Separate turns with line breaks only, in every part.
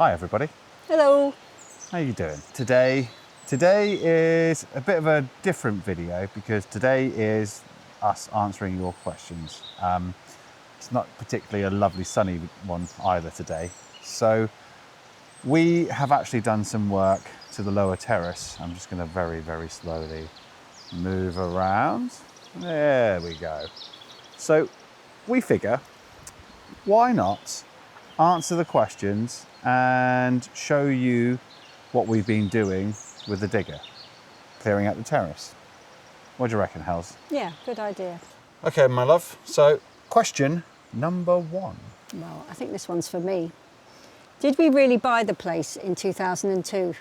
Hi everybody.
Hello.
How you doing? Today is a bit of a different video because today is us answering your questions. It's not particularly a lovely sunny one either today. So we have actually done some work to the lower terrace. I'm just going to very, very slowly move around. There we go. So we figure, why not answer the questions and show you what we've been doing with the digger, clearing out the terrace. What do you reckon, Hels?
Yeah, good idea.
Okay, my love. So, question number one.
Well, I think this one's for me. Did we really buy the place in 2002?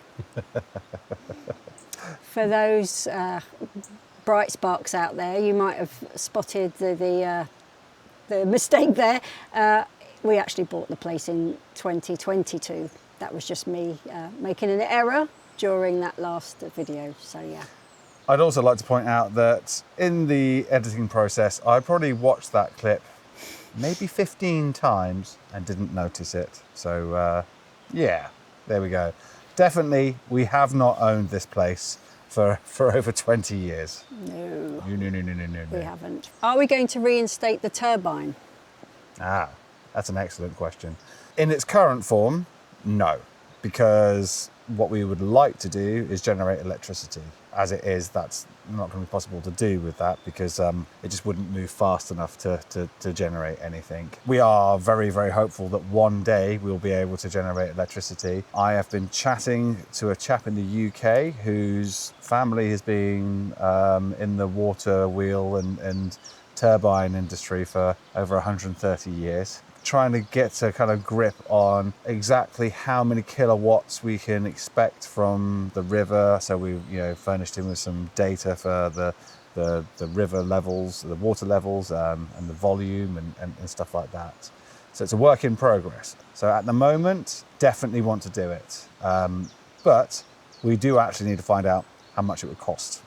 For those bright sparks out there, you might have spotted the mistake there. We actually bought the place in 2022. That was just me making an error during that last video, so yeah.
I'd also like to point out that in the editing process, I probably watched that clip maybe 15 times and didn't notice it. So yeah, there we go. Definitely, we have not owned this place for over 20 years.
No,
No.
we haven't. Are we going to reinstate the turbine?
That's an excellent question. In its current form, no, because what we would like to do is generate electricity. As it is, that's not going to be possible to do with that because it just wouldn't move fast enough to generate anything. We are very, very hopeful that one day we'll be able to generate electricity. I have been chatting to a chap in the UK whose family has been in the water wheel and turbine industry for over 130 years. Trying to get a kind of grip on exactly how many kilowatts we can expect from the river. So we, furnished him with some data for the river levels, the water levels, and the volume and stuff like that. So it's a work in progress. So at the moment, definitely want to do it. But we do actually need to find out how much it would cost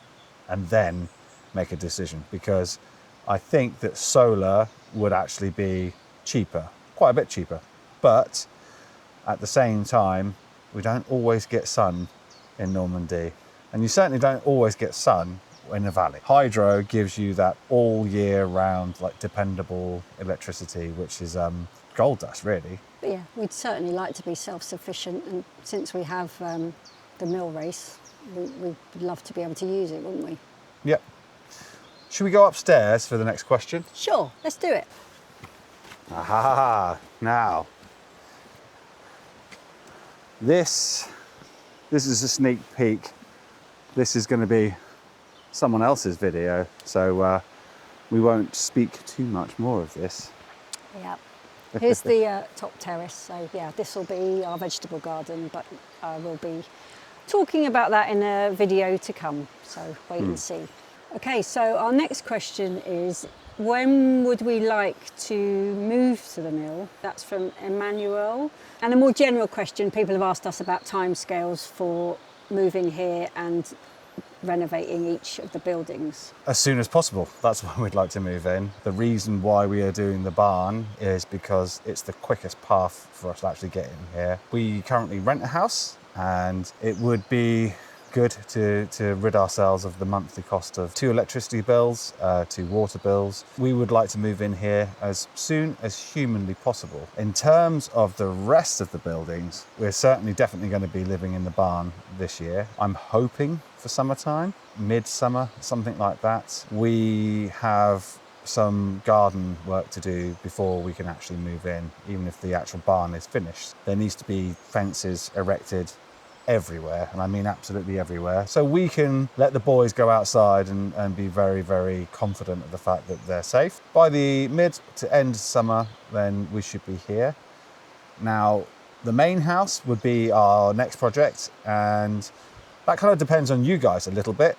and then make a decision, because I think that solar would actually be cheaper, quite a bit cheaper, but at the same time we don't always get sun in Normandy, and you certainly don't always get sun in the valley. Hydro gives you that all year round, like, dependable electricity, which is gold dust really.
But yeah, we'd certainly like to be self-sufficient, and since we have the mill race, we'd love to be able to use it, wouldn't we?
Yep. Should we go upstairs for the next question?
Sure, let's do it.
Aha! Now, this is a sneak peek. This is going to be someone else's video, so we won't speak too much more of this.
Yeah. Here's the top terrace. So yeah, this will be our vegetable garden, but we'll be talking about that in a video to come. So wait and see. Okay, so our next question is, when would we like to move to the mill? That's from Emmanuel. And a more general question, people have asked us about timescales for moving here and renovating each of the buildings.
As soon as possible. That's when we'd like to move in. The reason why we are doing the barn is because it's the quickest path for us to actually get in here. We currently rent a house, and it would be good to rid ourselves of the monthly cost of 2 electricity bills, 2 water bills. We would like to move in here as soon as humanly possible. In terms of the rest of the buildings, we're definitely going to be living in the barn this year. I'm hoping for summertime, midsummer, something like that. We have some garden work to do before we can actually move in, even if the actual barn is finished. There needs to be fences erected everywhere, and I mean absolutely everywhere, so we can let the boys go outside and be very, very confident of the fact that they're safe. By the mid to end summer, then we should be here. Now, the main house would be our next project, and that kind of depends on you guys a little bit.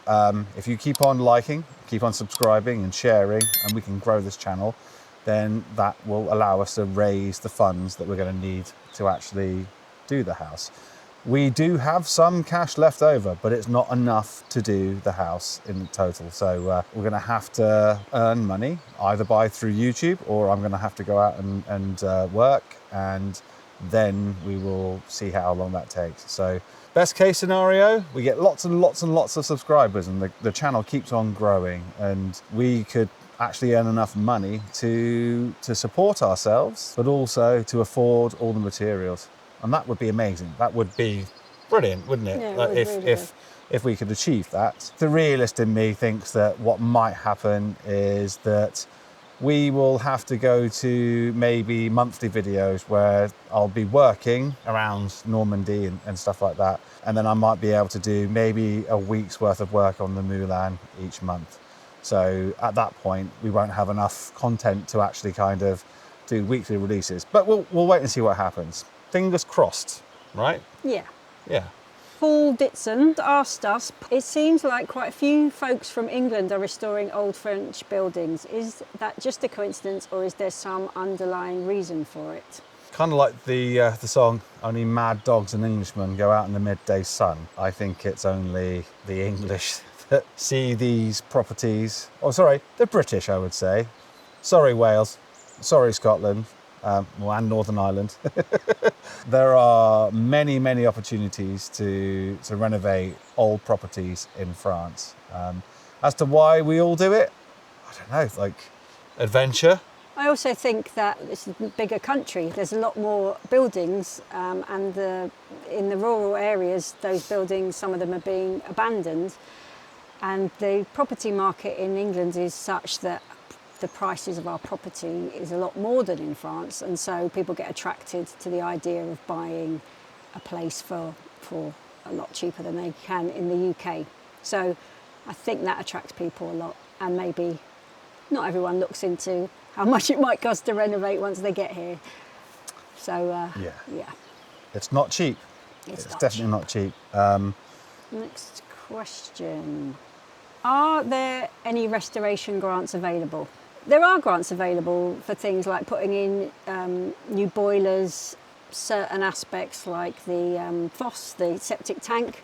If you keep on liking, keep on subscribing and sharing, and we can grow this channel, then that will allow us to raise the funds that we're going to need to actually do the house. We do have some cash left over, but it's not enough to do the house in total. So we're going to have to earn money, either through YouTube, or I'm going to have to go out and work and then we will see how long that takes. So best case scenario, we get lots and lots and lots of subscribers and the channel keeps on growing, and we could actually earn enough money to support ourselves, but also to afford all the materials. And that would be amazing. That would be brilliant, wouldn't it?
Yeah, it
Like
would really be.
if we could achieve that. The realist in me thinks that what might happen is that we will have to go to maybe monthly videos where I'll be working around Normandie and stuff like that. And then I might be able to do maybe a week's worth of work on the Moulin each month. So at that point, we won't have enough content to actually kind of do weekly releases. But we'll wait and see what happens. Fingers crossed, right?
Yeah.
Yeah.
Paul Ditson asked us, it seems like quite a few folks from England are restoring old French buildings. Is that just a coincidence, or is there some underlying reason for it?
Kind of like the song, only mad dogs and Englishmen go out in the midday sun. I think it's only the English that see these properties. Oh, sorry, the British, I would say. Sorry, Wales. Sorry, Scotland. And Northern Ireland. There are many, many opportunities to renovate old properties in France. As to why we all do it, I don't know, like adventure.
I also think that it's a bigger country. There's a lot more buildings, and in the rural areas, those buildings, some of them are being abandoned. And the property market in England is such that the prices of our property is a lot more than in France, and so people get attracted to the idea of buying a place for a lot cheaper than they can in the UK. So I think that attracts people a lot, and maybe not everyone looks into how much it might cost to renovate once they get here. So yeah.
It's not cheap. It's definitely not cheap.
Next question. Are there any restoration grants available? There are grants available for things like putting in new boilers, certain aspects like the fosse, the septic tank.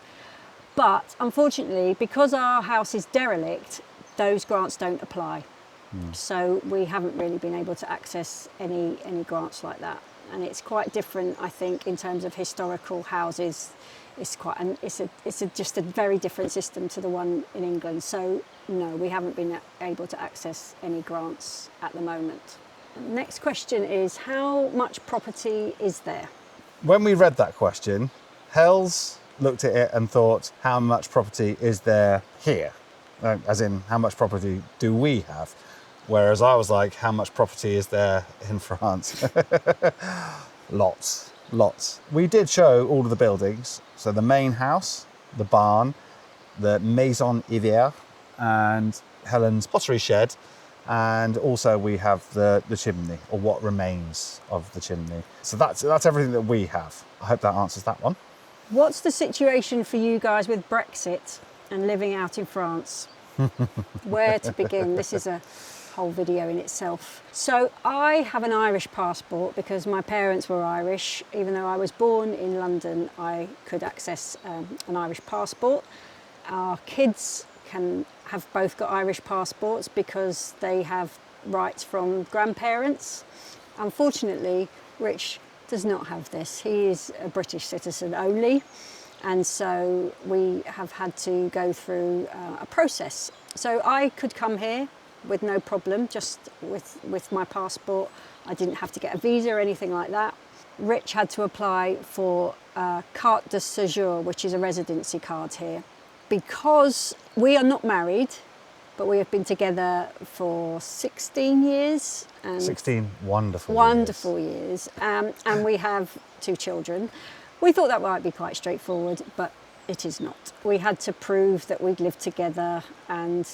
But unfortunately, because our house is derelict, those grants don't apply. So we haven't really been able to access any grants like that. And it's quite different, I think, in terms of historical houses. It's just a very different system to the one in England. So no, we haven't been able to access any grants at the moment. Next question is, how much property is there?
When we read that question, Hells looked at it and thought, how much property is there here? As in, how much property do we have? Whereas I was like, how much property is there in France? Lots. We did show all of the buildings. So the main house, the barn, the Maison Hiver, and Helen's pottery shed. And also we have the chimney, or what remains of the chimney. So that's everything that we have. I hope that answers that one.
What's the situation for you guys with Brexit and living out in France? Where to begin? This is a whole video in itself. So I have an Irish passport because my parents were Irish. Even though I was born in London, I could access an Irish passport. Our kids have both got Irish passports because they have rights from grandparents. Unfortunately, Rich does not have this. He is a British citizen only. And so we have had to go through a process. So I could come here with no problem, just with my passport. I didn't have to get a visa or anything like that. Rich had to apply for a carte de séjour, which is a residency card here. Because we are not married, but we have been together for 16 years. And
16 wonderful
years. And we have 2 children. We thought that might be quite straightforward, but it is not. We had to prove that we'd lived together, and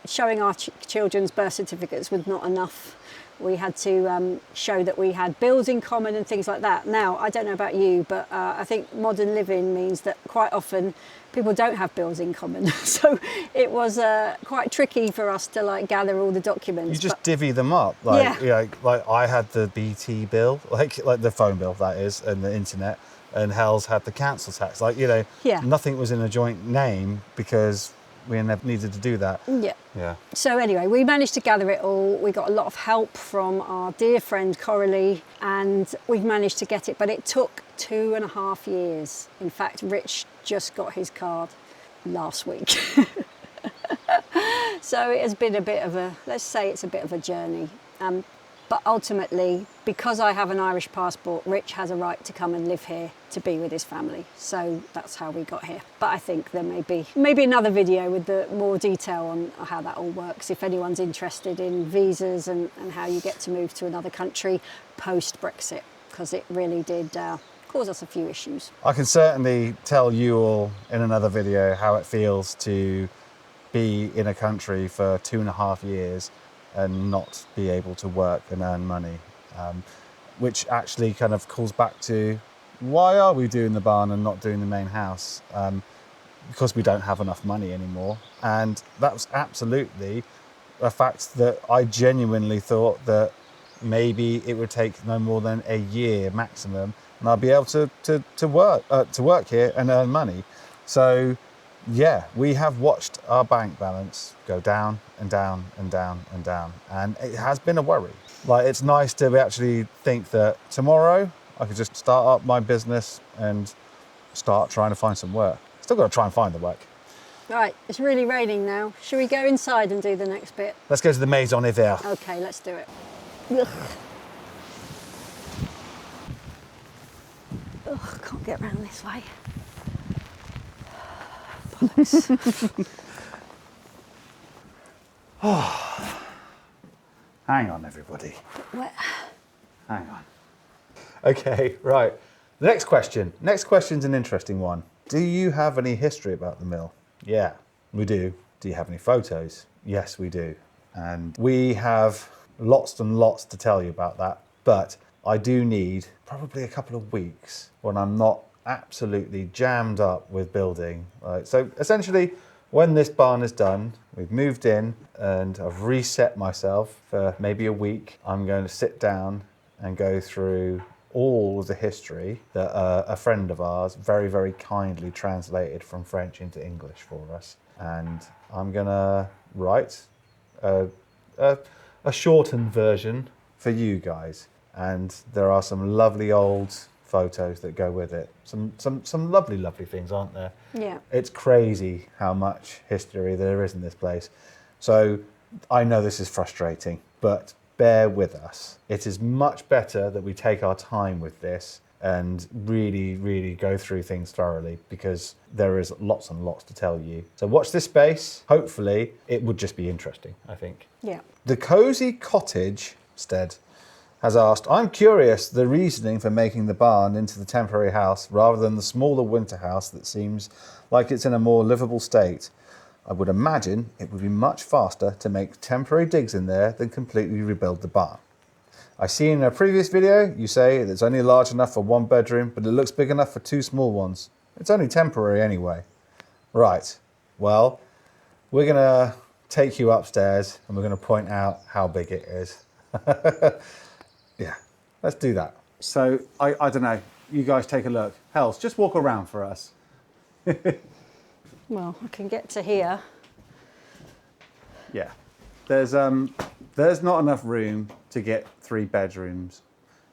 showing our children's birth certificates was not enough. We had to show that we had bills in common and things like that. Now, I don't know about you, but I think modern living means that quite often people don't have bills in common. So it was quite tricky for us to gather all the documents.
You just divvy them up. Like I had the BT bill, like the phone bill that is, and the internet, and Hells had the council tax. Nothing was in a joint name because we needed to do that.
Yeah.
Yeah.
So anyway, we managed to gather it all. We got a lot of help from our dear friend Coralie, and we've managed to get it, but it took 2.5 years. In fact, Rich just got his card last week. So it has been a bit of a, let's say it's a bit of a journey. But ultimately, because I have an Irish passport, Rich has a right to come and live here to be with his family. So that's how we got here. But I think there may be another video with the more detail on how that all works, if anyone's interested in visas and how you get to move to another country post-Brexit, because it really did cause us a few issues.
I can certainly tell you all in another video how it feels to be in a country for 2.5 years and not be able to work and earn money, which actually kind of calls back to why are we doing the barn and not doing the main house? Because we don't have enough money anymore. And that was absolutely a fact that I genuinely thought that maybe it would take no more than a year maximum and I'd be able to work here and earn money. So yeah, we have watched our bank balance go down and down and down and down, and it has been a worry. Like, it's nice to actually think that tomorrow I could just start up my business and start trying to find some work. Still got to try and find the work.
Right, it's really raining now. Should we go inside and do the next bit?
Let's go to the Maison Hiver.
Okay, let's do it. Ugh. Ugh, can't get around this way.
Hang on, everybody.
What?
Hang on. Okay, right. The next question. Next question's an interesting one. Do you have any history about the mill? Yeah, we do. Do you have any photos? Yes, we do. And we have lots and lots to tell you about that. But I do need probably a couple of weeks when I'm not absolutely jammed up with building. So essentially, when this barn is done, we've moved in and I've reset myself for maybe a week. I'm going to sit down and go through all of the history that a friend of ours very, very kindly translated from French into English for us. And I'm going to write a shortened version for you guys. And there are some lovely old photos that go with it. Some lovely, lovely things, aren't there?
Yeah.
It's crazy how much history there is in this place. So I know this is frustrating, but bear with us. It is much better that we take our time with this and really, really go through things thoroughly, because there is lots and lots to tell you. So watch this space. Hopefully it would just be interesting, I think.
Yeah.
The Cozy Cottage Stead has asked, I'm curious the reasoning for making the barn into the temporary house rather than the smaller winter house that seems like it's in a more livable state. I would imagine it would be much faster to make temporary digs in there than completely rebuild the barn. I see in a previous video you say it's only large enough for 1 bedroom, but it looks big enough for 2 small ones. It's only temporary anyway. Right, well, we're gonna take you upstairs and we're gonna point out how big it is. Yeah, let's do that. So, I don't know, you guys take a look. Hells, just walk around for us.
Well, I can get to here.
Yeah, there's not enough room to get 3 bedrooms.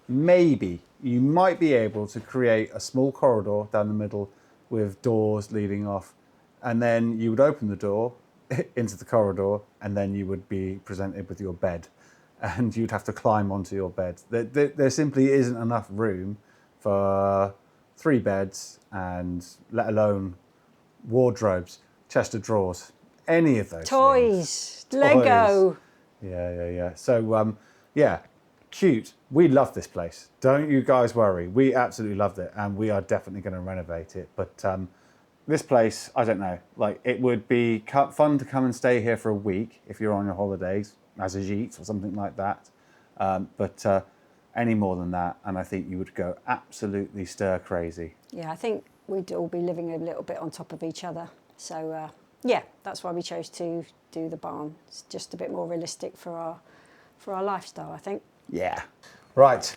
Maybe you might be able to create a small corridor down the middle with doors leading off, and then you would open the door into the corridor, and then you would be presented with your bed. And you'd have to climb onto your bed. There simply isn't enough room for 3 beds, and let alone wardrobes, chest of drawers, any of those
Toys,
things.
Lego.
Toys. Yeah. So, yeah, cute. We love this place. Don't you guys worry. We absolutely loved it, and we are definitely going to renovate it. But this place, I don't know, like, it would be fun to come and stay here for a week if you're on your holidays, as a gîte or something like that. But any more than that, and I think you would go absolutely stir crazy.
Yeah, I think we'd all be living a little bit on top of each other. So yeah, that's why we chose to do the barn. It's just a bit more realistic for our lifestyle, I think.
Yeah. Right.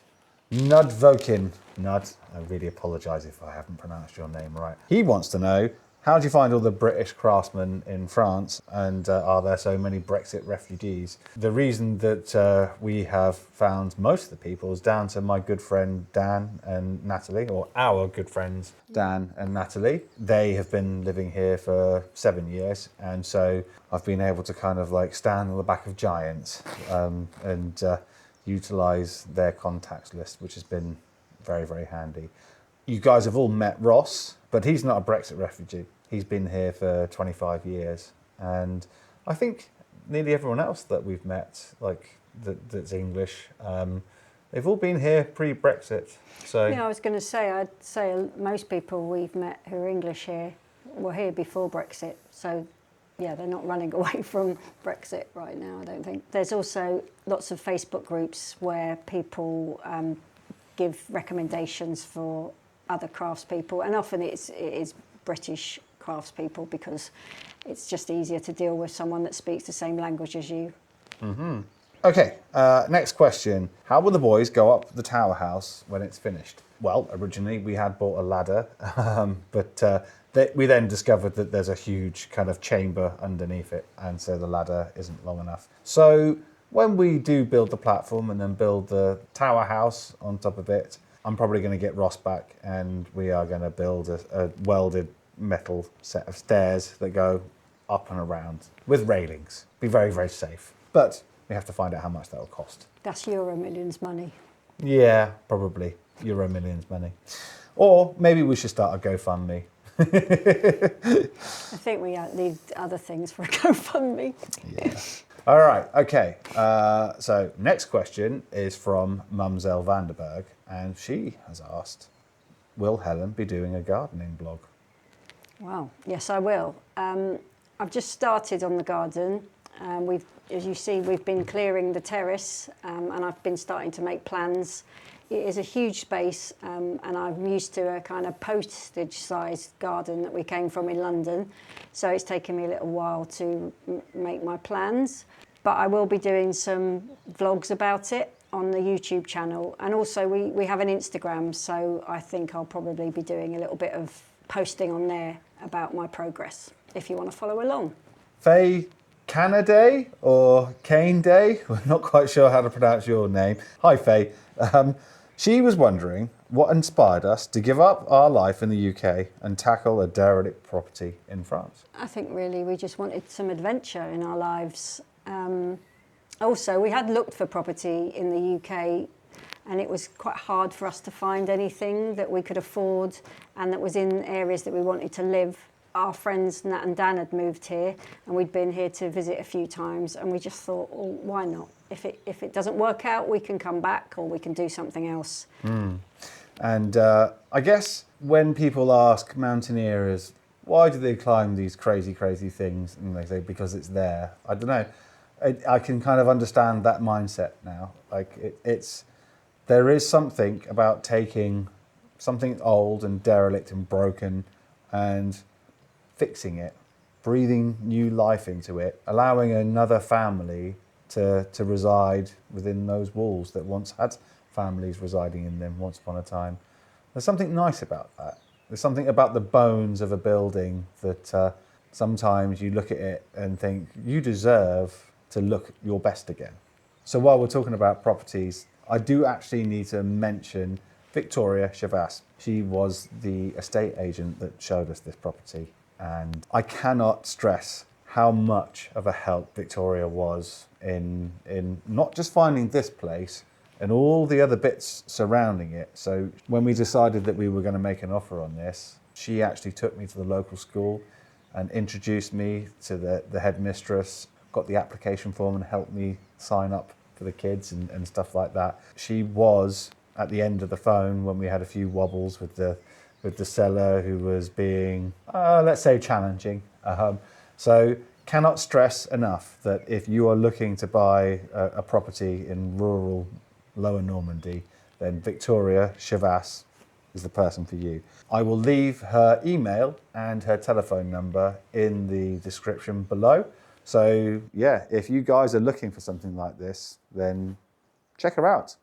Nud Vokin. Nud, I really apologise if I haven't pronounced your name right. He wants to know, How do you find all the British craftsmen in France, and are there so many Brexit refugees? The reason that we have found most of the people is down to my good friend Dan and Natalie, or our good friends Dan and Natalie. They have been living here for 7 years, and so I've been able to kind of like stand on the back of giants and utilise their contacts list, which has been very, very handy. You guys have all met Ross, but he's not a Brexit refugee. He's been here for 25 years. And I think nearly everyone else that we've met, like that's English, they've all been here pre-Brexit. So
Yeah, I was going to say, I'd say most people we've met who are English here were here before Brexit. So yeah, they're not running away from Brexit right now, I don't think. There's also lots of Facebook groups where people give recommendations for other craftspeople, and often it is British craftspeople because it's just easier to deal with someone that speaks the same language as you.
Okay, next question. How will the boys go up the tower house when it's finished? Well, originally we had bought a ladder, but we then discovered that there's a huge kind of chamber underneath it, and so the ladder isn't long enough. So when we do build the platform and then build the tower house on top of it, I'm probably going to get Ross back, and we are going to build a welded metal set of stairs that go up and around with railings. Be very, very safe. But we have to find out how much that will cost.
That's Euro Millions money.
Yeah, probably Euro Millions money. Or maybe we should start a GoFundMe.
I think we need other things for a GoFundMe.
Yeah. All right, okay. So next question is from Mumselle Vanderberg, and she has asked, will Helen be doing a gardening blog?
Wow, yes I will. I've just started on the garden. As you see, we've been clearing the terrace and I've been starting to make plans. It is a huge space and I'm used to a kind of postage-sized garden that we came from in London. So it's taken me a little while to make my plans. But I will be doing some vlogs about it on the YouTube channel. And also we have an Instagram, so I think I'll probably be doing a little bit of posting on there about my progress, if you want to follow along.
Faye Canaday or Kane Day? We're not quite sure how to pronounce your name. Hi, Faye. She was wondering what inspired us to give up our life in the UK and tackle a derelict property in France.
I think really we just wanted some adventure in our lives. Also, we had looked for property in the UK and it was quite hard for us to find anything that we could afford and that was in areas that we wanted to live. Our friends Nat and Dan had moved here and we'd been here to visit a few times and we just thought, well, why not? If it doesn't work out, we can come back or we can do something else.
And I guess when people ask mountaineers, why do they climb these crazy, crazy things? And they say, because it's there. I don't know. I can kind of understand that mindset now. Like there is something about taking something old and derelict and broken and fixing it, breathing new life into it, allowing another family to reside within those walls that once had families residing in them once upon a time. There's something nice about that. There's something about the bones of a building that sometimes you look at it and think, you deserve to look your best again. So while we're talking about properties, I do actually need to mention Victoria Chavasse. She was the estate agent that showed us this property. And I cannot stress how much of a help Victoria was in not just finding this place and all the other bits surrounding it. So when we decided that we were going to make an offer on this, she actually took me to the local school and introduced me to the headmistress, got the application form and helped me sign up for the kids and stuff like that. She was at the end of the phone when we had a few wobbles with the seller who was being, let's say, challenging. So cannot stress enough that if you are looking to buy a property in rural Lower Normandy, then Victoria Chavasse is the person for you. I will leave her email and her telephone number in the description below. So yeah, if you guys are looking for something like this, then check her out.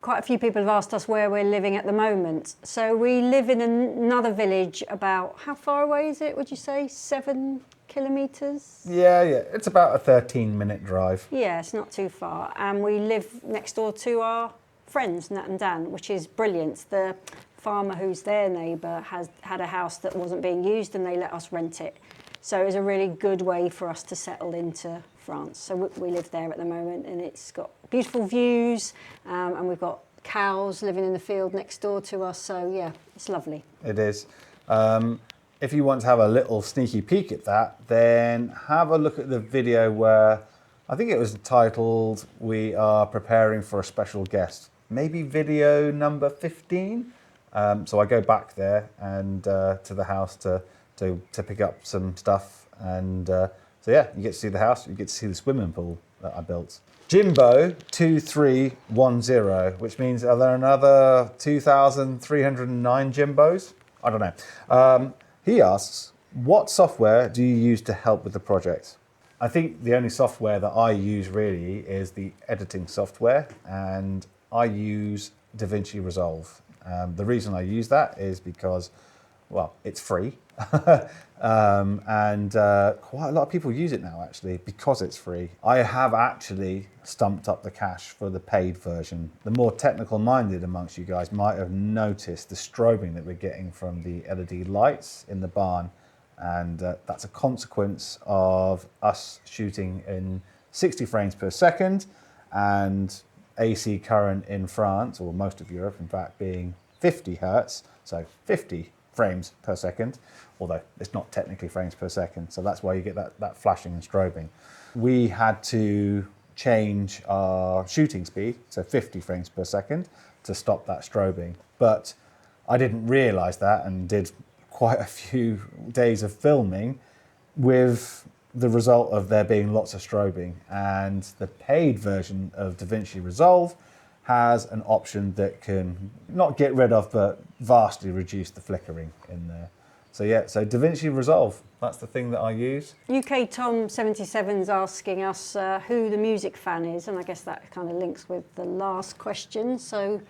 quite a few people have asked us where we're living at the moment. So we live in another village about, how far away is it, would you say? 7 kilometres?
Yeah, it's about a 13-minute drive.
Yeah, it's not too far. And we live next door to our friends, Nat and Dan, which is brilliant. The farmer who's their neighbour had a house that wasn't being used and they let us rent it. So it was a really good way for us to settle into France. So we live there at the moment, and it's got beautiful views, and we've got cows living in the field next door to us. So yeah, it's lovely.
It is. If you want to have a little sneaky peek at that, then have a look at the video where I think it was titled "We are preparing for a special guest." Maybe video number 15. So I go back there and to the house to pick up some stuff, and so yeah, you get to see the house, you get to see the swimming pool that I built. Jimbo 2310, which means are there another 2,309 Jimbos? I don't know. He asks, what software do you use to help with the project? I think the only software that I use really is the editing software, and I use DaVinci Resolve. The reason I use that is because, well, it's free. And quite a lot of people use it now, actually, because it's free. I have actually stumped up the cash for the paid version. The more technical minded amongst you guys might have noticed the strobing that we're getting from the LED lights in the barn. And that's a consequence of us shooting in 60 frames per second and AC current in France, or most of Europe, in fact, being 50 hertz, so 50 frames per second, although it's not technically frames per second, so that's why you get that flashing and strobing. We had to change our shooting speed, so 50 frames per second, to stop that strobing. But I didn't realise that, and did quite a few days of filming with the result of there being lots of strobing. And the paid version of DaVinci Resolve has an option that can not get rid of, but vastly reduce the flickering in there. So yeah, so DaVinci Resolve, that's the thing that I use.
UK Tom 77's asking us who the music fan is, and I guess that kind of links with the last question. So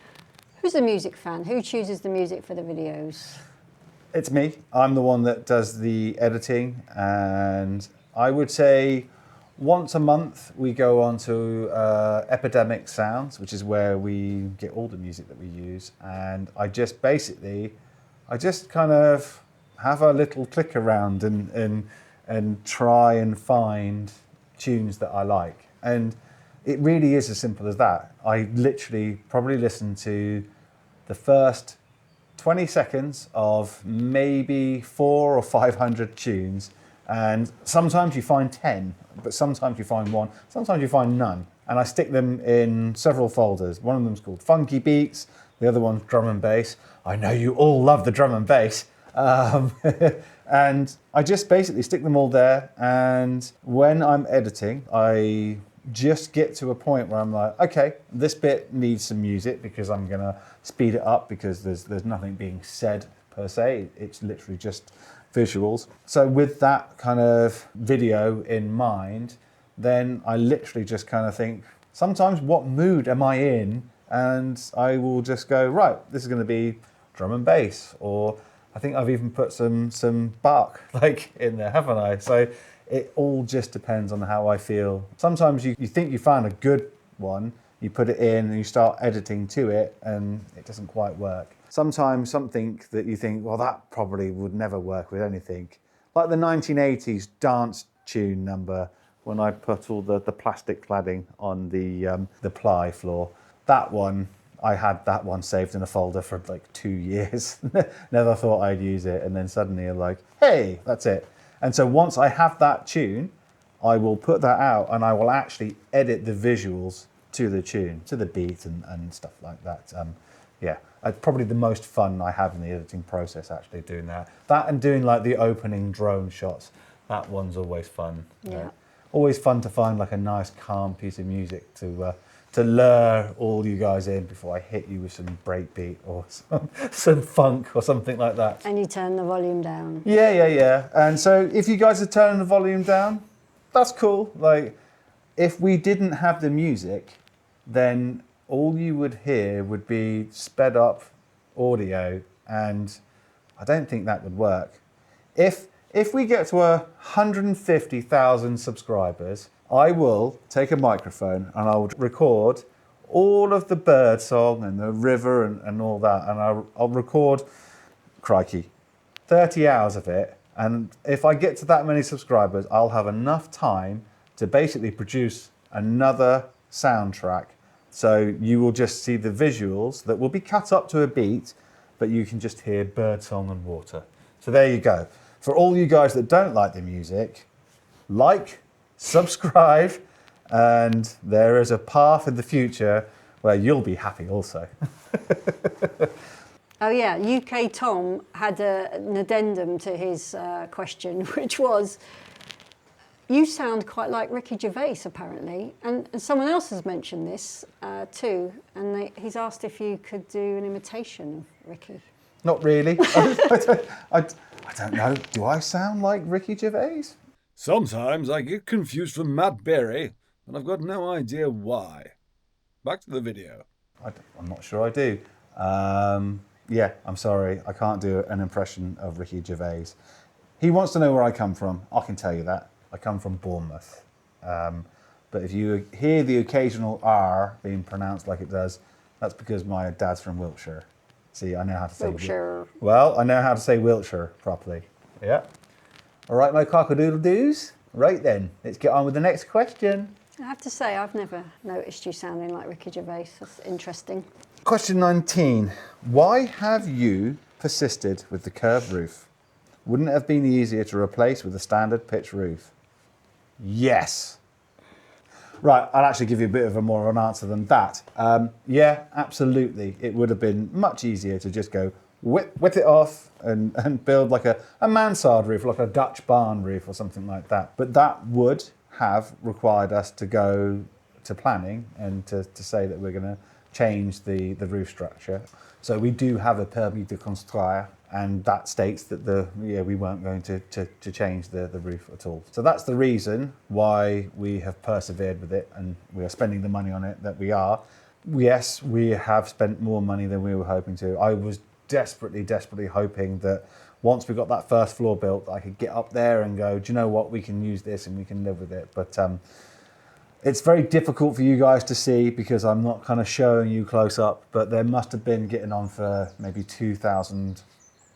who's the music fan? Who chooses the music for the videos?
It's me. I'm the one that does the editing, and I would say once a month we go on to Epidemic Sounds, which is where we get all the music that we use, and I just kind of have a little click around and try and find tunes that I like. And it really is as simple as that. I literally probably listen to the first 20 seconds of maybe 400 or 500 tunes, and sometimes you find 10, but sometimes you find one, sometimes you find none. And I stick them in several folders. One of them's called Funky Beats, the other one's Drum and Bass. I know you all love the drum and bass. And I just basically stick them all there, and when I'm editing, I just get to a point where I'm like, okay, this bit needs some music because I'm gonna speed it up because there's nothing being said per se. It's literally just visuals. So with that kind of video in mind, then I literally just kind of think, sometimes what mood am I in? And I will just go, right, this is gonna be drum and bass, or I think I've even put some Bach like in there, haven't I? So it all just depends on how I feel. Sometimes you think you found a good one, you put it in and you start editing to it and it doesn't quite work. Sometimes something that you think, well, that probably would never work with anything. Like the 1980s dance tune number, when I put all the plastic cladding on the ply floor. That one, I had that one saved in a folder for like 2 years. Never thought I'd use it, and then suddenly you're like, hey, that's it. And so once I have that tune, I will put that out and I will actually edit the visuals to the tune, to the beat and stuff like that. Yeah, probably the most fun I have in the editing process, actually doing that. That and doing like the opening drone shots. That one's always fun.
Yeah.
Always fun to find like a nice calm piece of music to lure all you guys in before I hit you with some breakbeat or some funk or something like that.
And you turn the volume down.
Yeah. And so if you guys are turning the volume down, that's cool. Like, if we didn't have the music, then all you would hear would be sped up audio, and I don't think that would work. If we get to 150,000 subscribers, I will take a microphone and I'll record all of the bird song and the river and all that, and I'll record, crikey, 30 hours of it. And if I get to that many subscribers, I'll have enough time to basically produce another soundtrack. So you will just see the visuals that will be cut up to a beat, but you can just hear birdsong and water. So there you go. For all you guys that don't like the music, like, subscribe, and there is a path in the future where you'll be happy also.
Oh yeah, UK Tom had an addendum to his question, which was, you sound quite like Ricky Gervais apparently, and someone else has mentioned this too, and he's asked if you could do an imitation of Ricky.
Not really. I don't know. Do I sound like Ricky Gervais?
Sometimes I get confused from Matt Berry, and I've got no idea why. Back to the video.
I'm not sure I do. Yeah, I'm sorry. I can't do an impression of Ricky Gervais. He wants to know where I come from. I can tell you that. I come from Bournemouth. But if you hear the occasional R being pronounced like it does, that's because my dad's from Wiltshire. See, I know how to say
Wiltshire.
Well, I know how to say Wiltshire properly. Yeah. All right, my cock-a-doodle-doos. Right then, let's get on with the next question.
I have to say, I've never noticed you sounding like Ricky Gervais. That's interesting.
Question 19. Why have you persisted with the curved roof? Wouldn't it have been easier to replace with a standard pitch roof? Yes. Right, I'll actually give you a bit of a more of an answer than that. Yeah, absolutely. It would have been much easier to just go whip it off and build like a mansard roof, like a Dutch barn roof or something like that. But that would have required us to go to planning and to say that we're going to change the roof structure. So we do have a permis de construire, and that states that we weren't going to change the roof at all. So that's the reason why we have persevered with it, and we are spending the money on it that we are. Yes, we have spent more money than we were hoping to. I was desperately hoping that once we got that first floor built, I could get up there and go, do you know what, we can use this and we can live with it. But it's very difficult for you guys to see because I'm not kind of showing you close up, but there must have been getting on for maybe 2,000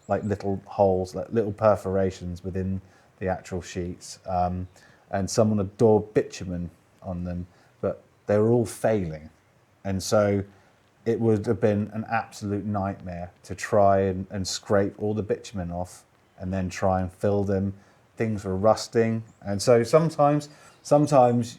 like little holes, like little perforations within the actual sheets. And someone had daubed bitumen on them, but they were all failing. And so it would have been an absolute nightmare to try and scrape all the bitumen off and then try and fill them. Things were rusting. And so sometimes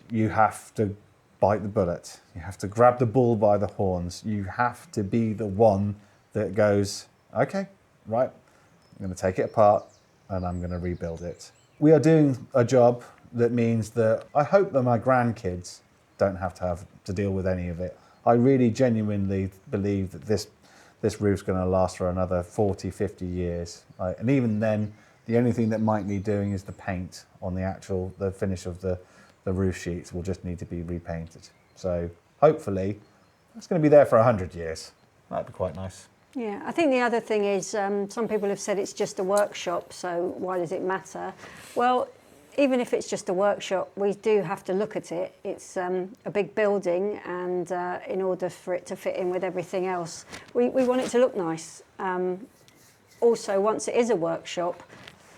you have to bite the bullet. You have to grab the bull by the horns. You have to be the one that goes, okay, right, I'm going to take it apart and I'm going to rebuild it. We are doing a job that means that I hope that my grandkids don't have to deal with any of it. I really genuinely believe that this roof's going to last for another 40, 50 years. And even then, the only thing that might need doing is the paint on the finish of the roof sheets will just need to be repainted. So hopefully it's going to be there for 100 years. That'd be quite nice.
Yeah, I think the other thing is some people have said it's just a workshop, so why does it matter? Well, even if it's just a workshop, we do have to look at it. It's a big building, and in order for it to fit in with everything else, we want it to look nice. Also, once it is a workshop,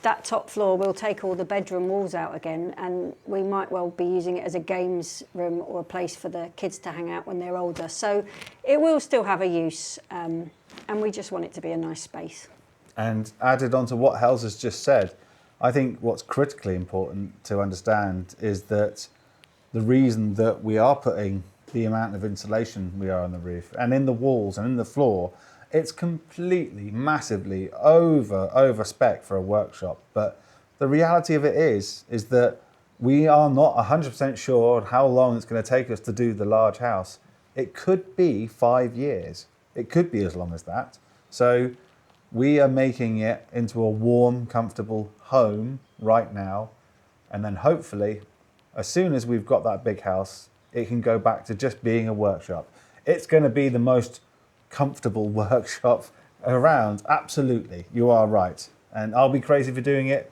that top floor will take all the bedroom walls out again, and we might well be using it as a games room or a place for the kids to hang out when they're older. So it will still have a use, and we just want it to be a nice space.
And added on to what Hels has just said, I think what's critically important to understand is that the reason that we are putting the amount of insulation we are on the roof and in the walls and in the floor, it's completely, massively over spec for a workshop. But the reality of it is that we are not 100% sure how long it's going to take us to do the large house. It could be 5 years. It could be as long as that. So we are making it into a warm, comfortable home right now. And then hopefully, as soon as we've got that big house, it can go back to just being a workshop. it's going to be the most comfortable workshop around. Absolutely, you are right. And I'll be crazy for doing it?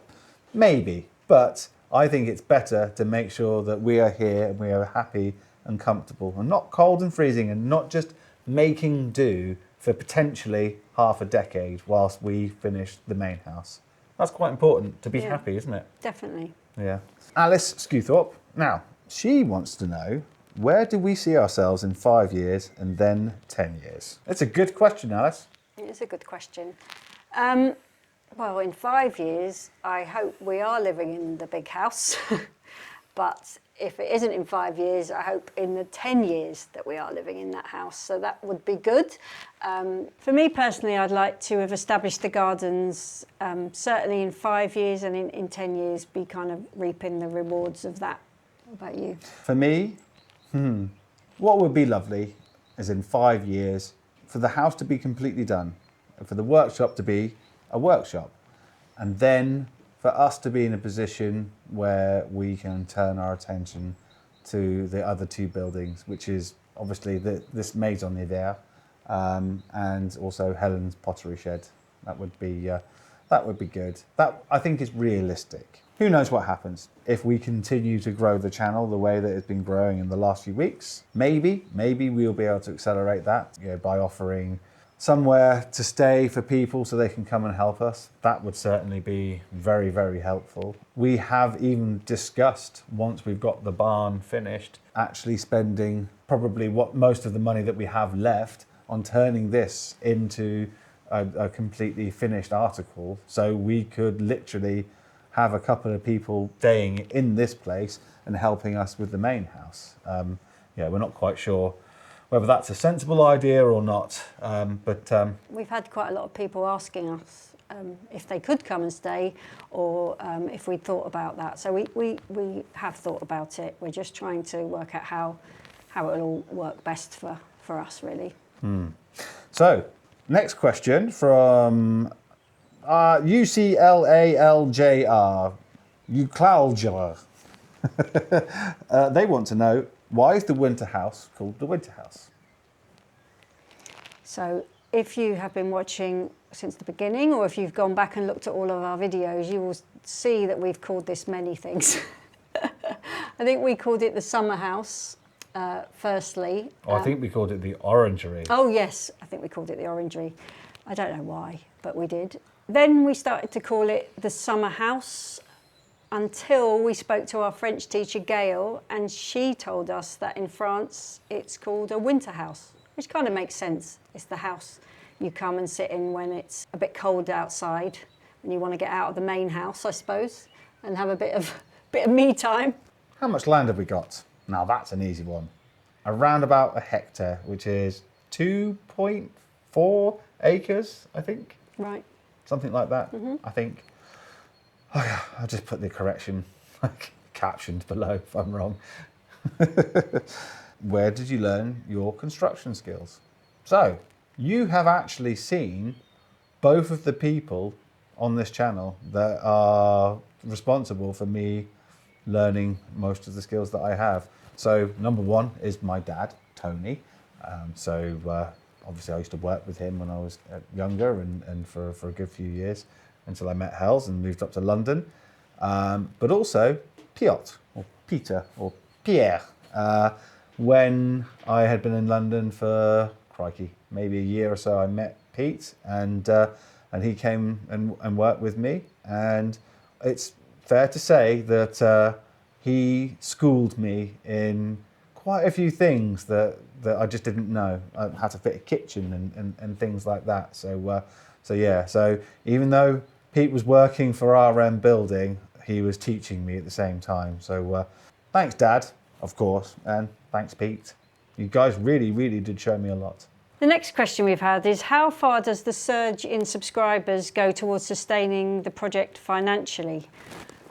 Maybe. But I think it's better to make sure that we are here and we are happy and comfortable and not cold and freezing and not just making do for potentially half a decade whilst we finish the main house. That's quite important to be happy, isn't it?
Definitely.
Yeah. Alice Skewthorpe. Now, she wants to know, where do we see ourselves in 5 years and then 10 years? It's a good question, Alice.
It is a good question. Well, in 5 years, I hope we are living in the big house. But if it isn't in 5 years, I hope in the 10 years that we are living in that house. So that would be good. For me personally, I'd like to have established the gardens certainly in 5 years, and in 10 years be kind of reaping the rewards of that. What about you?
For me, what would be lovely is in 5 years for the house to be completely done, and for the workshop to be a workshop, and then for us to be in a position where we can turn our attention to the other two buildings, which is obviously this Maison d'Hiver and also Helen's pottery shed. That would be good. That, I think, is realistic. Who knows what happens if we continue to grow the channel the way that it's been growing in the last few weeks. Maybe we'll be able to accelerate that, by offering somewhere to stay for people so they can come and help us. That would certainly be very, very helpful. We have even discussed, once we've got the barn finished, actually spending probably what most of the money that we have left on turning this into a completely finished article, so we could literally have a couple of people staying in this place and helping us with the main house. We're not quite sure whether that's a sensible idea or not, but
We've had quite a lot of people asking us if they could come and stay, or if we'd thought about that. So we have thought about it. We're just trying to work out how it'll all work best for us, really.
So, next question from UCLALJR, Uclaljr. They want to know, why is the winter house called the winter house?
So if you have been watching since the beginning, or if you've gone back and looked at all of our videos, you will see that we've called this many things. I think we called it the summer house, firstly.
I think we called it the orangery.
Oh yes, I think we called it the orangery. I don't know why, but we did. Then we started to call it the summer house, until we spoke to our French teacher, Gail, and she told us that in France it's called a winter house, which kind of makes sense. It's the house you come and sit in when it's a bit cold outside, and you want to get out of the main house, I suppose, and have a bit of me time.
How much land have we got? Now that's an easy one. Around about a hectare, which is 2.4 acres, I think.
Right.
Something like that, I think. Oh yeah, I'll just put the correction captioned below if I'm wrong. Where did you learn your construction skills? So, you have actually seen both of the people on this channel that are responsible for me learning most of the skills that I have. So, number one is my dad, Tony. Obviously I used to work with him when I was younger and for a good few years, until I met Hels and moved up to London. But also Piotr, or Peter, or Pierre, when I had been in London for, crikey, maybe a year or so, I met Pete, and he came and worked with me. And it's fair to say that he schooled me in quite a few things that I just didn't know. How to fit a kitchen and things like that. So even though Pete was working for RM Building, he was teaching me at the same time. So thanks, Dad, of course, and thanks, Pete. You guys really, really did show me a lot.
The next question we've had is, how far does the surge in subscribers go towards sustaining the project financially?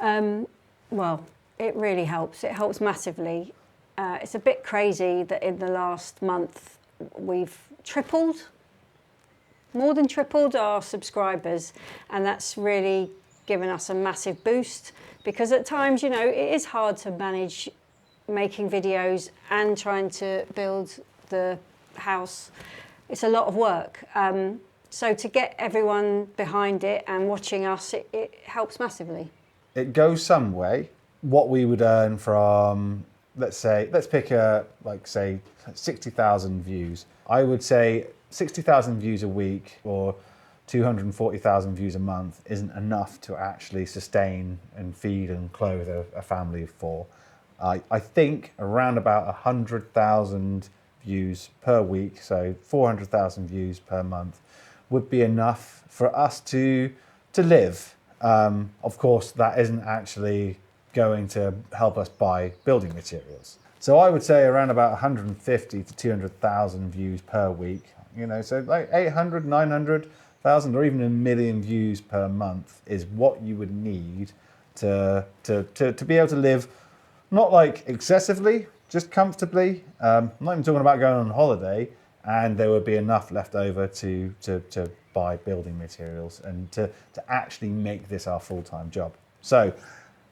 Well, it really helps. It helps massively. It's a bit crazy that in the last month we've more than tripled our subscribers, and that's really given us a massive boost, because at times, it is hard to manage making videos and trying to build the house, it's a lot of work. So to get everyone behind it and watching us, it helps massively.
It goes some way. What we would earn from, let's pick say 60,000 views. I would say 60,000 views a week or 240,000 views a month isn't enough to actually sustain and feed and clothe a family of 4. I think around about 100,000 views per week, so 400,000 views per month, would be enough for us to live. Of course, that isn't actually going to help us buy building materials. So I would say around about 150 to 200,000 views per week. So like 800, 900,000 or even 1 million views per month is what you would need to be able to live, not like excessively, just comfortably. I'm not even talking about going on holiday, and there would be enough left over to buy building materials and to actually make this our full-time job. So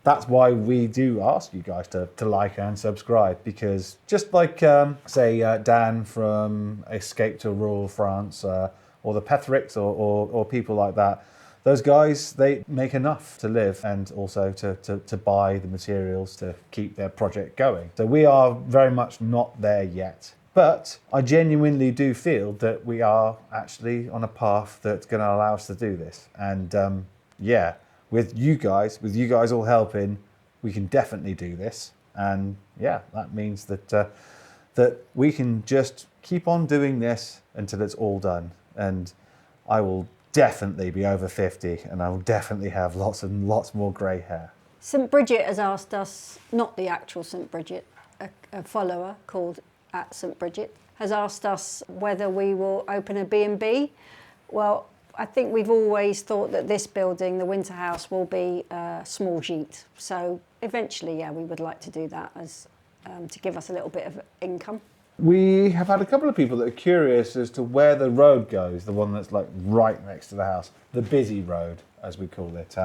that's why we do ask you guys to like and subscribe, because just like, Dan from Escape to Rural France, or the Pethricks or people like that, those guys, they make enough to live and also to buy the materials to keep their project going. So we are very much not there yet. But I genuinely do feel that we are actually on a path that's going to allow us to do this. And with you guys all helping, we can definitely do this. And that means that we can just keep on doing this until it's all done. And I will definitely be over 50, and I will definitely have lots and lots more grey hair.
St Bridget has asked us, not the actual St Bridget, a follower called @St Bridget, has asked us whether we will open a B&B. Well, I think we've always thought that this building, the winter house, will be a small gîte. So eventually, we would like to do that as to give us a little bit of income.
We have had a couple of people that are curious as to where the road goes, the one that's like right next to the house, the busy road, as we call it.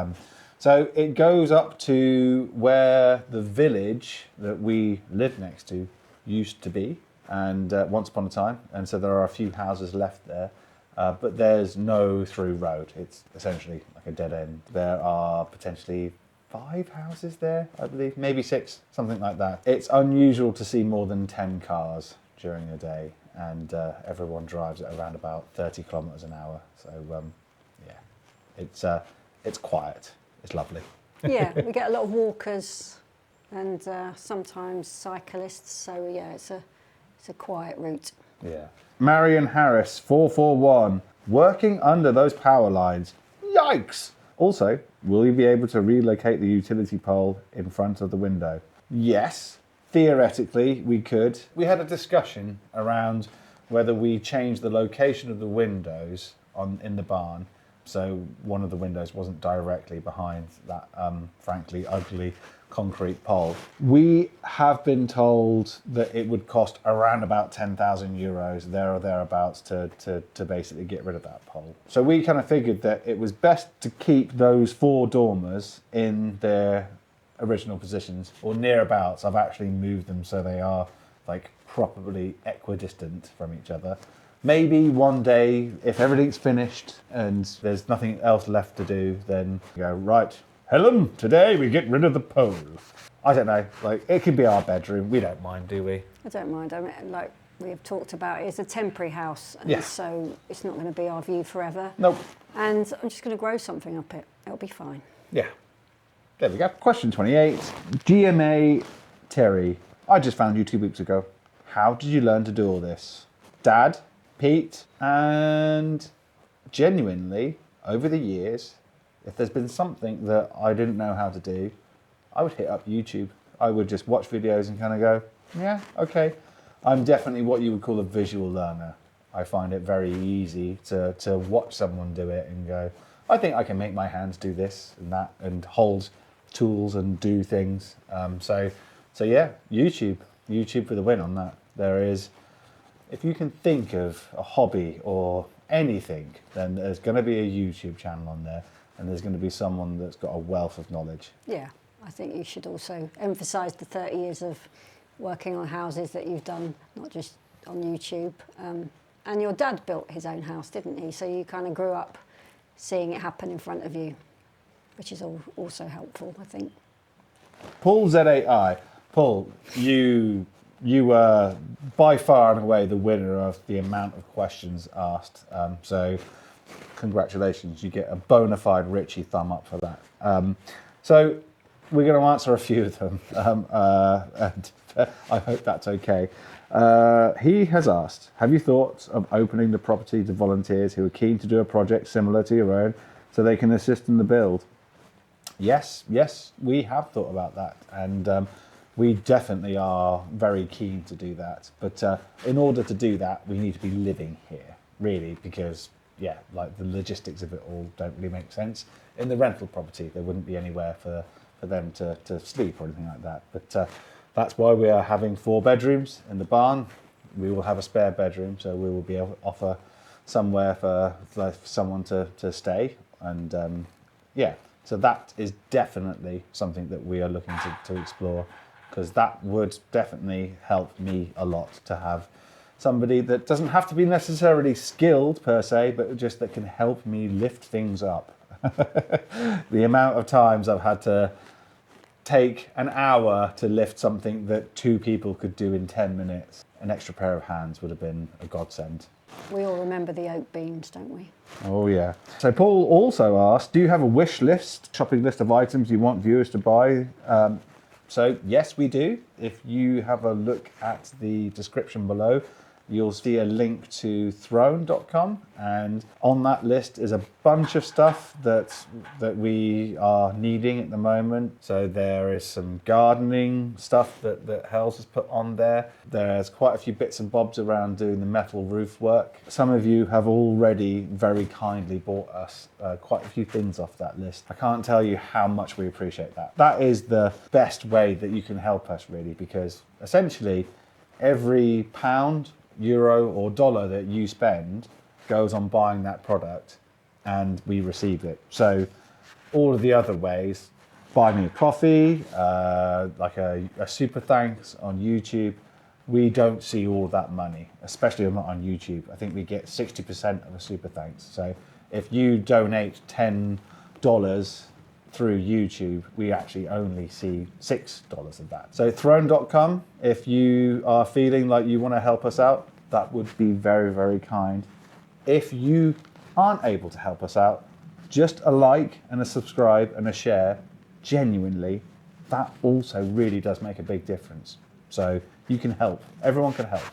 So it goes up to where the village that we live next to used to be, and once upon a time. And so there are a few houses left there. But there's no through road. It's essentially like a dead end. There are potentially 5 houses there, I believe, maybe 6, something like that. It's unusual to see more than 10 cars during a day, and everyone drives at around about 30 kilometers an hour. So it's quiet. It's lovely.
Yeah, we get a lot of walkers and sometimes cyclists. So it's a quiet route.
Yeah. Marion Harris, 441, working under those power lines. Yikes! Also, will you be able to relocate the utility pole in front of the window? Yes, theoretically we could. We had a discussion around whether we change the location of the windows in the barn, so one of the windows wasn't directly behind that frankly ugly concrete pole. We have been told that it would cost around about 10,000 euros, there or thereabouts, to basically get rid of that pole. So we kind of figured that it was best to keep those 4 dormers in their original positions, or nearabouts. I've actually moved them so they are like properly equidistant from each other. Maybe one day, if everything's finished and there's nothing else left to do, then go, right, Helen, today we get rid of the pole. I don't know, like, it could be our bedroom. We don't mind, do we?
I don't mind. I mean, like we have talked about, it's a temporary house, and so it's not going to be our view forever.
Nope.
And I'm just going to grow something up it. It'll be fine.
Yeah. There we go. Question 28. GMA Terry. I just found you 2 weeks ago. How did you learn to do all this? Dad, Pete, and genuinely, over the years, if there's been something that I didn't know how to do, I would hit up YouTube. I would just watch videos and kind of go, yeah, okay. I'm definitely what you would call a visual learner. I find it very easy to watch someone do it and go, I think I can make my hands do this and that and hold tools and do things. So yeah, YouTube for the win on that. There is, if you can think of a hobby or anything, then there's going to be a YouTube channel on there, and there's going to be someone that's got a wealth of knowledge.
Yeah, I think you should also emphasise the 30 years of working on houses that you've done, not just on YouTube. And your dad built his own house, didn't he? So you kind of grew up seeing it happen in front of you, which is also helpful, I think.
Paul Z8I. Paul, you were by far and away the winner of the amount of questions asked. So congratulations, you get a bona fide Richie thumb up for that. So we're going to answer a few of them, and I hope that's okay. He has asked, have you thought of opening the property to volunteers who are keen to do a project similar to your own so they can assist in the build? Yes, we have thought about that, and we definitely are very keen to do that. But in order to do that, we need to be living here, really, because, yeah, like the logistics of it all don't really make sense. In the rental property, there wouldn't be anywhere for them to sleep or anything like that. But that's why we are having 4 bedrooms in the barn. We will have a spare bedroom, so we will be able to offer somewhere for someone to stay. And yeah, so that is definitely something that we are looking to explore, because that would definitely help me a lot to have somebody that doesn't have to be necessarily skilled per se, but just that can help me lift things up. The amount of times I've had to take an hour to lift something that 2 people could do in 10 minutes. An extra pair of hands would have been a godsend.
We all remember the oak beams, don't we?
Oh yeah. So Paul also asked, do you have a wish list, shopping list of items you want viewers to buy? So yes, we do. If you have a look at the description below, you'll see a link to throne.com, and on that list is a bunch of stuff that we are needing at the moment. So there is some gardening stuff that Hells has put on there. There's quite a few bits and bobs around doing the metal roof work. Some of you have already very kindly bought us quite a few things off that list. I can't tell you how much we appreciate that. That is the best way that you can help us, really, because essentially every pound, euro or dollar that you spend goes on buying that product, and we receive it. So all of the other ways, buy me a coffee, like a super thanks on YouTube, we don't see all that money, especially not on YouTube. I think we get 60% of a super thanks. So if you donate $10 through YouTube, we actually only see $6 of that. So throne.com, if you are feeling like you want to help us out, that would be very, very kind. If you aren't able to help us out, just a like and a subscribe and a share, genuinely, that also really does make a big difference. So you can help. Everyone can help.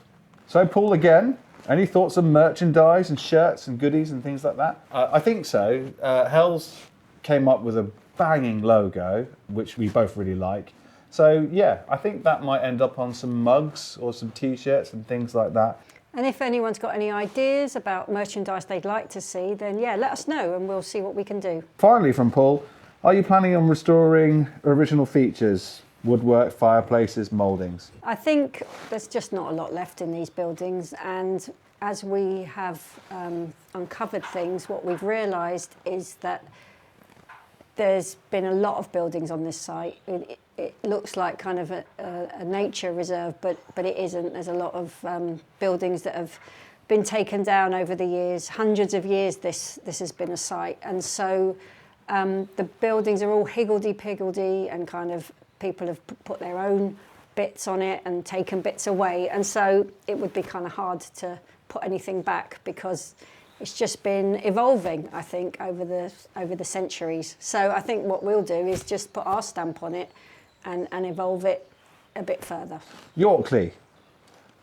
So Paul, again, any thoughts on merchandise and shirts and goodies and things like that? I think so. Hells came up with a banging logo, which we both really like. So yeah, I think that might end up on some mugs or some t-shirts and things like that.
And if anyone's got any ideas about merchandise they'd like to see, then yeah, let us know and we'll see what we can do.
Finally from Paul, are you planning on restoring original features, woodwork, fireplaces, mouldings?
I think there's just not a lot left in these buildings, and as we have uncovered things, what we've realised is that there's been a lot of buildings on this site. It looks like kind of a nature reserve, but it isn't. There's a lot of buildings that have been taken down over the years. Hundreds of years this has been a site. And so the buildings are all higgledy-piggledy, and kind of people have put their own bits on it and taken bits away. And so it would be kind of hard to put anything back, because it's just been evolving, I think, over the centuries. So I think what we'll do is just put our stamp on it and evolve it a bit further.
Yorkley,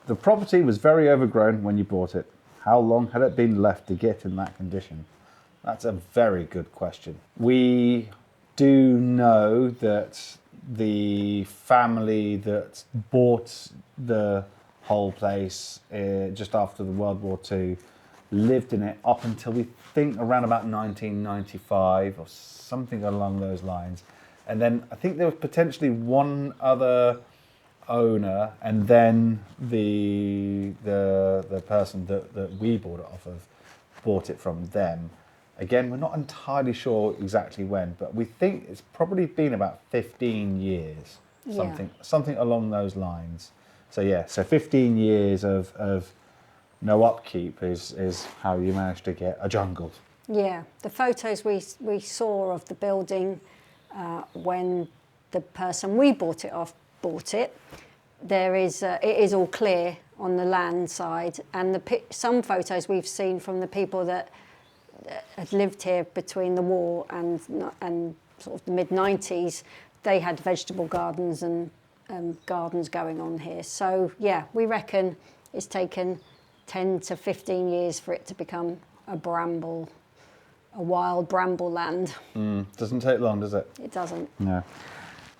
the property was very overgrown when you bought it. How long had it been left to get in that condition? That's a very good question. We do know that the family that bought the whole place just after the World War II lived in it up until we think around about 1995 or something along those lines. And then I think there was potentially one other owner, and then the person that we bought it off of bought it from them. Again, we're not entirely sure exactly when, but we think it's probably been about 15 years, something along those lines. So yeah, so 15 years of no upkeep is how you manage to get a jungle.
Yeah, the photos we saw of the building when the person we bought it off bought it, it is all clear on the land side, and some photos we've seen from the people that had lived here between the war and sort of the mid-90s, they had vegetable gardens and gardens going on here. So yeah, we reckon it's taken 10 to 15 years for it to become a wild bramble land.
Doesn't take long, does it?
It doesn't.
No.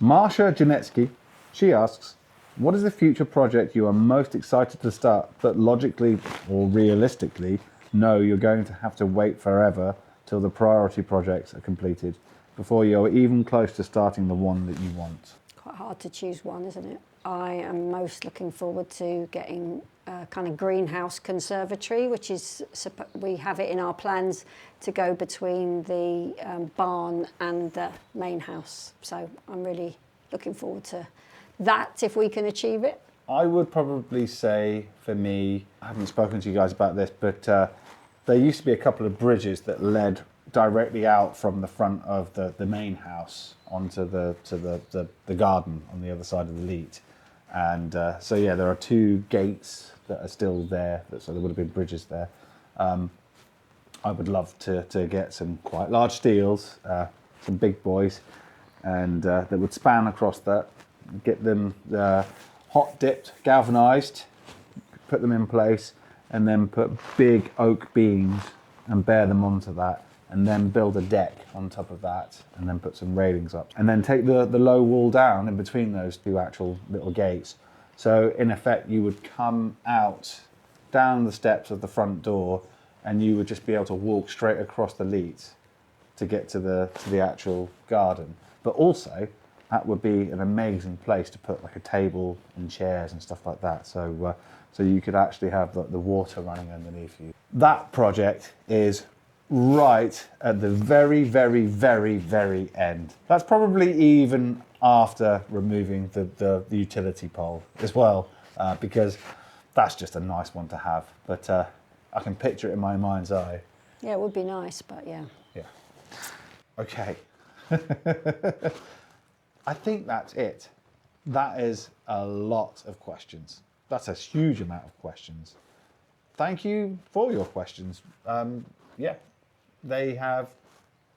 Marsha Janetsky, she asks, what is the future project you are most excited to start, but logically or realistically know you're going to have to wait forever till the priority projects are completed before you're even close to starting the one that you want?
Quite hard to choose one, isn't it? I am most looking forward to getting a kind of greenhouse conservatory, which is, we have it in our plans to go between the barn and the main house. So I'm really looking forward to that, if we can achieve it.
I would probably say, for me, I haven't spoken to you guys about this, but there used to be a couple of bridges that led directly out from the front of the main house onto the garden on the other side of the leat. And so yeah, there are two gates that are still there, so there would have been bridges there. I would love to get some quite large steels, some big boys, and that would span across that, get them hot dipped, galvanized, put them in place, and then put big oak beams and bear them onto that, and then build a deck on top of that, and then put some railings up, and then take the low wall down in between those two actual little gates. So in effect, you would come out down the steps of the front door, and you would just be able to walk straight across the leat to get to the actual garden. But also, that would be an amazing place to put like a table and chairs and stuff like that. So you could actually have the water running underneath you. That project is right at the very, very, very, very end. That's probably even after removing the utility pole as well, because that's just a nice one to have. But I can picture it in my mind's eye.
Yeah, it would be nice, but yeah.
Yeah. Okay. I think that's it. That is a lot of questions. That's a huge amount of questions. Thank you for your questions. Yeah, they have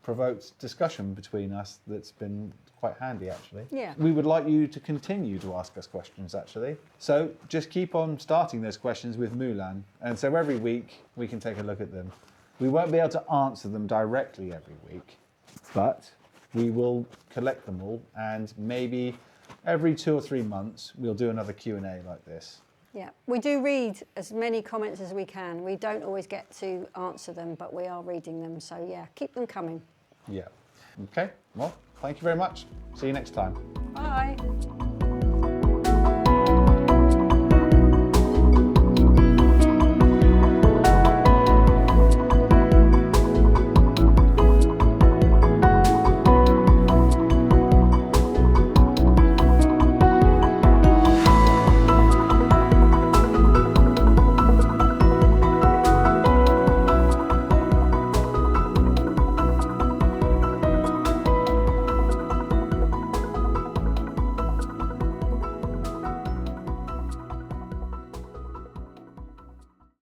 provoked discussion between us that's been quite handy, actually.
Yeah.
We would like you to continue to ask us questions, actually. So just keep on starting those questions with Mulan. And so every week we can take a look at them. We won't be able to answer them directly every week, but we will collect them all, and maybe every 2 or 3 months we'll do another Q&A like this.
Yeah, we do read as many comments as we can. We don't always get to answer them, but we are reading them. So yeah, keep them coming.
Yeah. Okay, well, thank you very much. See you next time.
Bye.